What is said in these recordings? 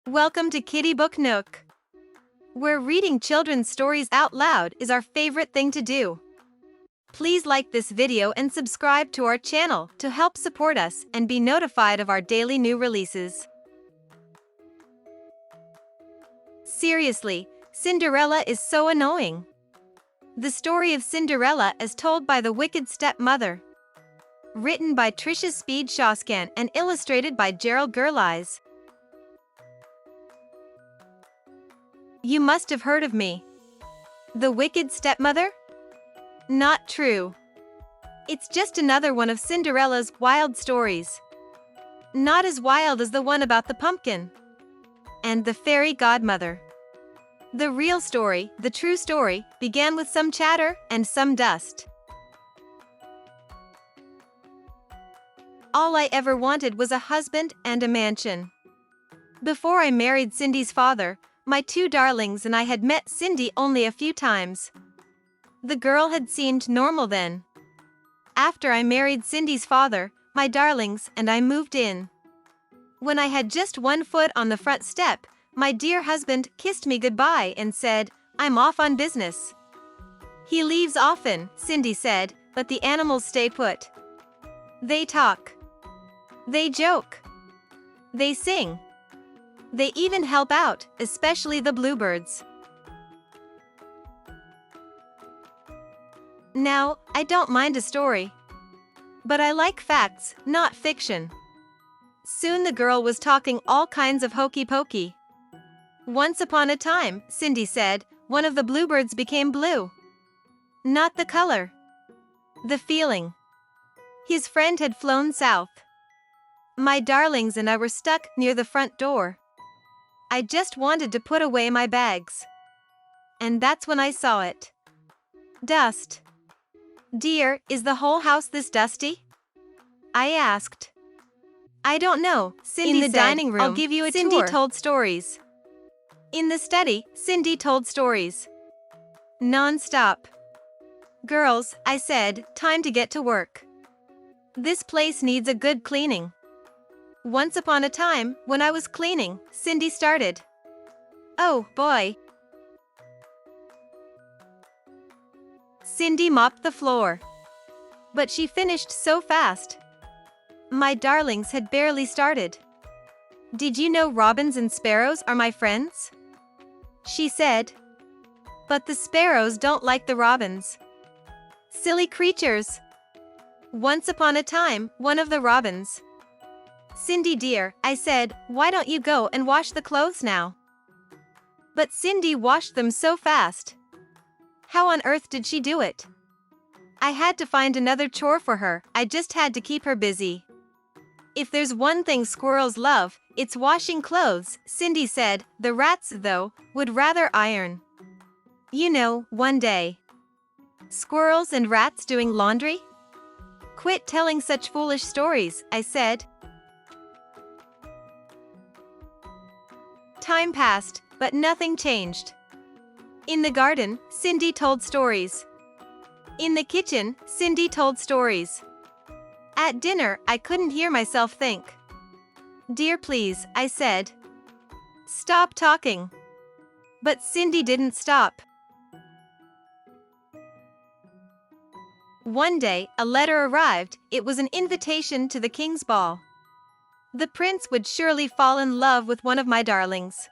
Welcome to Kiddie Book Nook, where reading children's stories out loud is our favorite thing to do. Please like this video and subscribe to our channel to help support us and be notified of our daily new releases. Seriously, Cinderella is so annoying. The story of Cinderella as told by the wicked stepmother. Written by Trisha Shaskan and illustrated by Gerald Guerlais. You must have heard of me. The wicked stepmother? Not true. It's just another one of Cinderella's wild stories. Not as wild as the one about the pumpkin and the fairy godmother. The real story, the true story, began with some chatter and some dust. All I ever wanted was a husband and a mansion. Before I married Cindy's father, my two darlings and I had met Cindy only a few times. The girl had seemed normal then. After I married Cindy's father, my darlings and I moved in. When I had just one foot on the front step, my dear husband kissed me goodbye and said, "I'm off on business." He leaves often, Cindy said, but the animals stay put. They talk. They joke. They sing. They even help out, especially the bluebirds. Now, I don't mind a story. But I like facts, not fiction. Soon the girl was talking all kinds of hokey-pokey. Once upon a time, Cindy said, one of the bluebirds became blue. Not the color. The feeling. His friend had flown south. My darlings and I were stuck near the front door. I just wanted to put away my bags. And that's when I saw it. Dust. Dear, is the whole house this dusty? I asked. I don't know, Cindy said. In the dining room, I'll give you a tour. Cindy told stories. In the study, Cindy told stories. Non-stop. Girls, I said, time to get to work. This place needs a good cleaning. Once upon a time, when I was cleaning, Cindy started. Oh, boy. Cindy mopped the floor. But she finished so fast. My darlings had barely started. Did you know robins and sparrows are my friends? She said. But the sparrows don't like the robins. Silly creatures. Once upon a time, one of the robins. Cindy dear, I said, why don't you go and wash the clothes now? But Cindy washed them so fast. How on earth did she do it? I had to find another chore for her, I just had to keep her busy. If there's one thing squirrels love, it's washing clothes, Cindy said. The rats, though, would rather iron. You know, one day. Squirrels and rats doing laundry? Quit telling such foolish stories, I said. Time passed, but nothing changed. In the garden, Cindy told stories. In the kitchen, Cindy told stories. At dinner, I couldn't hear myself think. Dear, please, I said. Stop talking. But Cindy didn't stop. One day, a letter arrived. It was an invitation to the king's ball. The prince would surely fall in love with one of my darlings.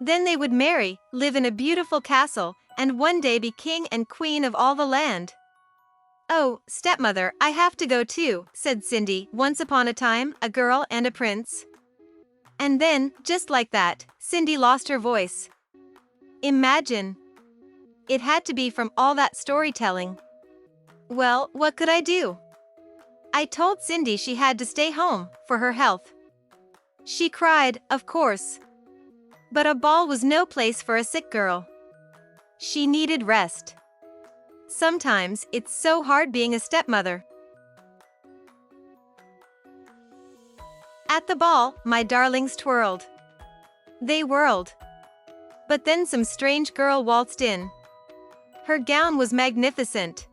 Then they would marry, live in a beautiful castle, and one day be king and queen of all the land. Oh, stepmother, I have to go too, said Cindy. Once upon a time, a girl and a prince. And then, just like that, Cindy lost her voice. Imagine. It had to be from all that storytelling. Well, what could I do? I told Cindy she had to stay home, for her health. She cried, of course. But a ball was no place for a sick girl. She needed rest. Sometimes, it's so hard being a stepmother. At the ball, my darlings twirled. They whirled. But then some strange girl waltzed in. Her gown was magnificent.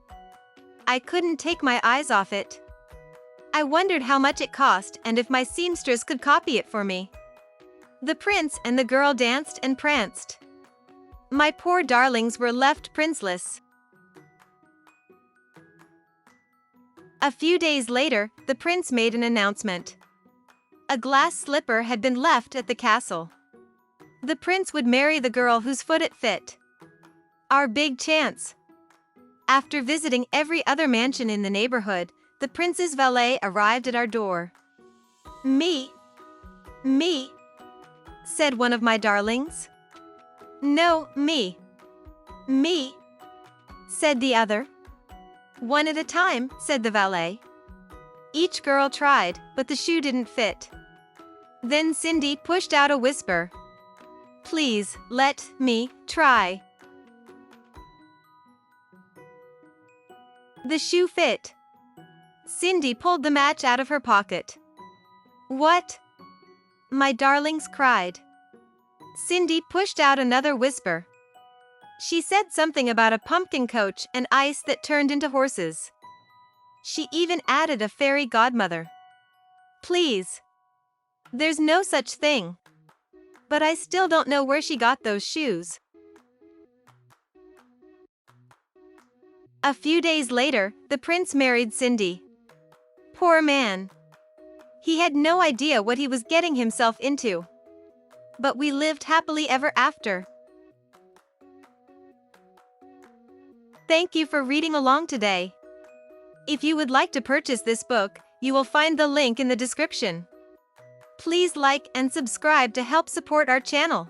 I couldn't take my eyes off it. I wondered how much it cost and if my seamstress could copy it for me. The prince and the girl danced and pranced. My poor darlings were left princeless. A few days later, the prince made an announcement. A glass slipper had been left at the castle. The prince would marry the girl whose foot it fit. Our big chance. After visiting every other mansion in the neighborhood, the prince's valet arrived at our door. Me, said one of my darlings. No, me, said the other. One at a time, said the valet. Each girl tried, but the shoe didn't fit. Then Cindy pushed out a whisper. Please, let me try. The shoe fit. Cindy pulled the match out of her pocket. What? My darlings cried. Cindy pushed out another whisper. She said something about a pumpkin coach and ice that turned into horses. She even added a fairy godmother. Please. There's no such thing. But I still don't know where she got those shoes. A few days later, the prince married Cindy. Poor man. He had no idea what he was getting himself into. But we lived happily ever after. Thank you for reading along today. If you would like to purchase this book, you will find the link in the description. Please like and subscribe to help support our channel.